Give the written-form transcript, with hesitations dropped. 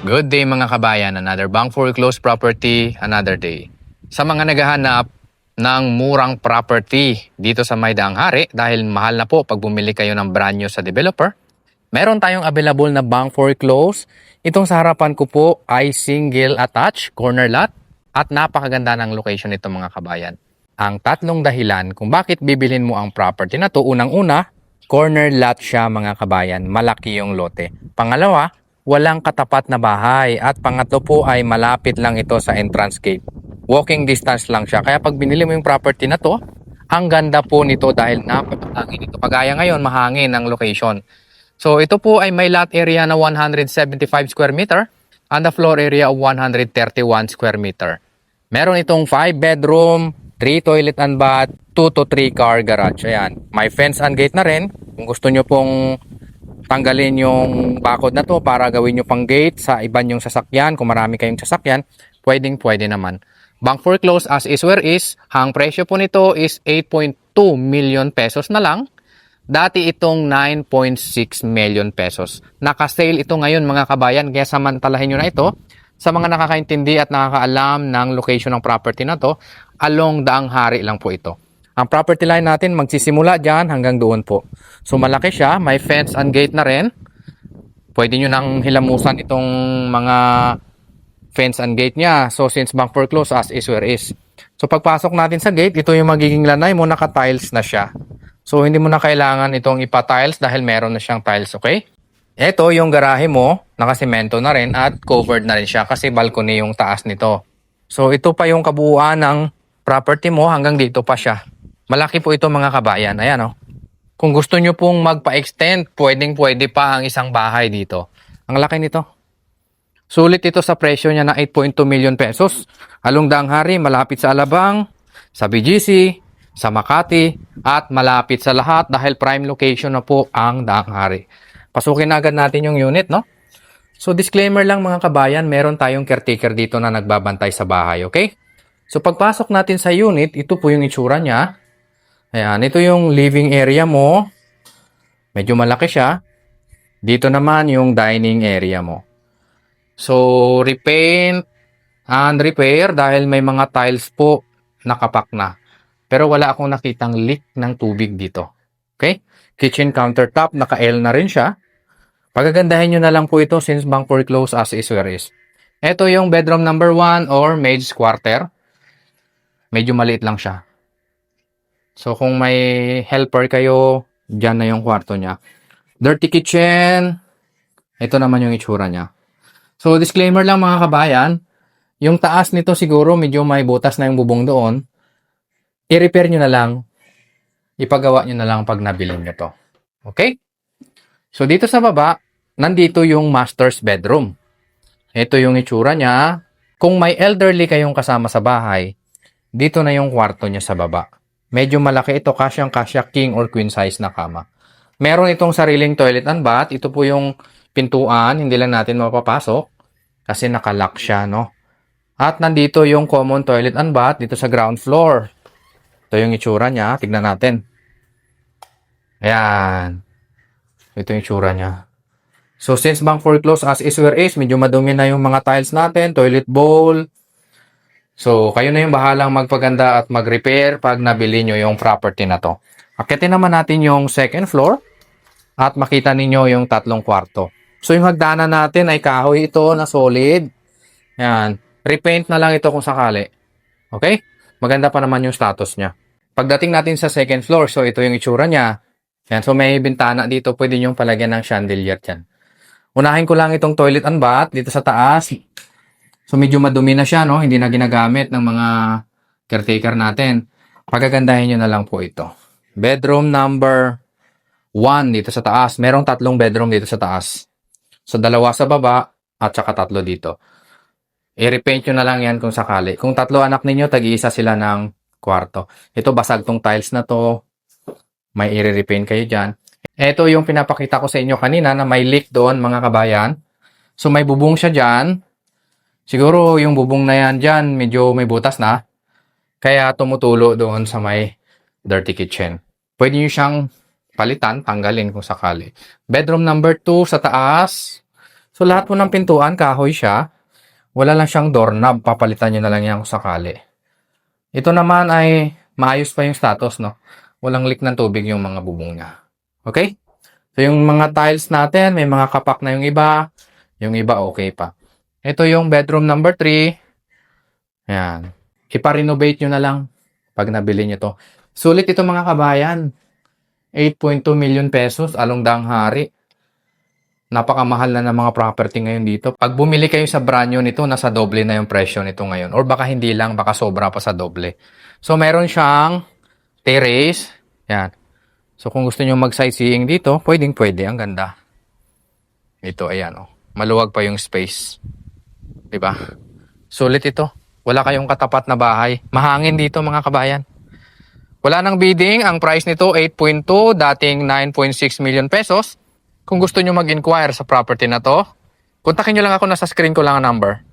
Good day mga kabayan, another bank foreclosed property, another day. Sa mga naghahanap ng murang property dito sa Maydaang Hari dahil mahal na po pag bumili kayo ng brand new sa developer, meron tayong available na bank foreclosed. Itong sa harapan ko po ay single attached corner lot at napakaganda ng location nito mga kabayan. Ang tatlong dahilan kung bakit bibilhin mo ang property na to, unang-una, corner lot siya mga kabayan, malaki yung lote. Pangalawa, walang katapat na bahay. At pangatlo po ay malapit lang ito sa entrance gate. Walking distance lang siya. Kaya pag binili mo yung property na to, ang ganda po nito dahil napakahangin ito. Kagaya ngayon, mahangin ang location. So ito po ay may lot area na 175 square meter and the floor area of 131 square meter. Meron itong 5 bedroom, 3 toilet and bath, 2 to 3 car garage. Ayan. May fence and gate na rin. Kung gusto nyo pong tanggalin yung bakod na to para gawin nyo pang gate sa iba nyong sasakyan, kung marami kayong sasakyan, pwede naman. Bank foreclosed as is where is, ang presyo po nito is 8.2 million pesos na lang. Dati itong 9.6 million pesos. Naka-sale ito ngayon mga kabayan, kaya samantalahin nyo na ito. Sa mga nakakaintindi at nakakaalam ng location ng property na to, along Daang Hari lang po ito. Ang property line natin magsisimula dyan hanggang doon po. So malaki siya, may fence and gate na rin. Pwede nyo nang hilamusan itong mga fence and gate niya. So since bank foreclosed as is where is. So pagpasok natin sa gate, ito yung magiging lanay mo, naka-tiles na siya. So hindi mo na kailangan itong ipa-tiles dahil meron na siyang tiles, okay? Ito yung garahe mo, nakasemento na rin at covered na rin siya kasi balcony yung taas nito. So ito pa yung kabuuan ng property mo, hanggang dito pa siya. Malaki po ito mga kabayan. Ayan o. Kung gusto nyo pong magpa-extend, pwede pa ang isang bahay dito. Ang laki nito. Sulit ito sa presyo niya na 8.2 million pesos. Along Daang Hari, malapit sa Alabang, sa BGC, sa Makati, at malapit sa lahat dahil prime location na po ang Daang Hari. Pasukin na agad natin yung unit, no? So disclaimer lang mga kabayan, meron tayong caretaker dito na nagbabantay sa bahay, okay? So pagpasok natin sa unit, ito po yung itsura niya. Ayan, ito yung living area mo. Medyo malaki siya. Dito naman yung dining area mo. So, repaint and repair dahil may mga tiles po nakapak na. Pero wala akong nakitang leak ng tubig dito. Okay? Kitchen countertop, naka-L na rin siya. Pagagandahin nyo na lang po ito since bank foreclosed as is where is. Ito yung bedroom number 1 or maid's quarter. Medyo maliit lang siya. So, kung may helper kayo, dyan na yung kwarto niya. Dirty kitchen. Ito naman yung itsura niya. So, disclaimer lang mga kabayan. Yung taas nito siguro medyo may butas na yung bubong doon. I-repair nyo na lang. Ipagawa nyo na lang pag nabilin nyo to. Okay? So, dito sa baba, nandito yung master's bedroom. Ito yung itsura niya. Kung may elderly kayong kasama sa bahay, dito na yung kwarto niya sa baba. Medyo malaki ito, kasyang-kasya king or queen size na kama. Meron itong sariling toilet and bath. Ito po yung pintuan, hindi lang natin mapapasok kasi nakalock siya, no? At nandito yung common toilet and bath dito sa ground floor. Ito yung itsura niya, tignan natin. Ayan. Ito yung itsura niya. So since bank foreclosed as is where is, medyo madumi na yung mga tiles natin, toilet bowl. So, kayo na yung bahalang magpaganda at mag-repair pag nabili nyo yung property na to. Akitin naman natin yung second floor at makita ninyo yung tatlong kwarto. So, yung hagdanan natin ay kahoy ito na solid. Yan. Repaint na lang ito kung sakali. Okay? Maganda pa naman yung status niya. Pagdating natin sa second floor, so ito yung itsura niya. Yan. So, may bintana dito. Pwede nyo palagyan ng chandelier dyan. Unahin ko lang itong toilet and bath dito sa taas. So, medyo madumi na siya, no? Hindi na ginagamit ng mga caretaker natin. Pagagandahin nyo na lang po ito. Bedroom number 1 dito sa taas. Merong tatlong bedroom dito sa taas. So, dalawa sa baba at saka tatlo dito. I-repaint nyo na lang yan kung sakali. Kung tatlo anak ninyo, tag-iisa sila ng kwarto. Ito, basag tong tiles na to. May i-repaint kayo dyan. Ito yung pinapakita ko sa inyo kanina na may leak doon, mga kabayan. So, may bubong siya dyan. Siguro yung bubong na yan dyan, medyo may butas na. Kaya tumutulo doon sa may dirty kitchen. Pwede nyo siyang palitan, tanggalin kung sakali. Bedroom number 2 sa taas. So lahat po ng pintuan, kahoy siya. Wala lang siyang doorknob, papalitan nyo na lang yan kung sakali. Ito naman ay maayos pa yung status, no? Walang leak ng tubig yung mga bubong niya. Okay? So yung mga tiles natin, may mga kapak na yung iba okay pa. Ito yung bedroom number 3. Ayan. Ipa-renovate nyo na lang pag nabili nyo to. Sulit ito mga kabayan. 8.2 million pesos, Alongdang Hari. Napakamahal na ng mga property ngayon dito. Pag bumili kayo sa brand new nito, nasa doble na yung presyo nito ngayon. Or baka hindi lang, baka sobra pa sa doble. So meron siyang terrace. Yan. So kung gusto nyo mag-sightseeing dito, pwede. Ang ganda. Ito, ayan oh. Maluwag pa yung space. 'Di ba? Sulit ito. Wala kayong katapat na bahay. Mahangin dito mga kabayan. Wala nang bidding. Ang price nito 8.2, dating 9.6 million pesos. Kung gusto nyo mag-inquire sa property na to, kontakin nyo lang ako, nasa screen ko lang ang number.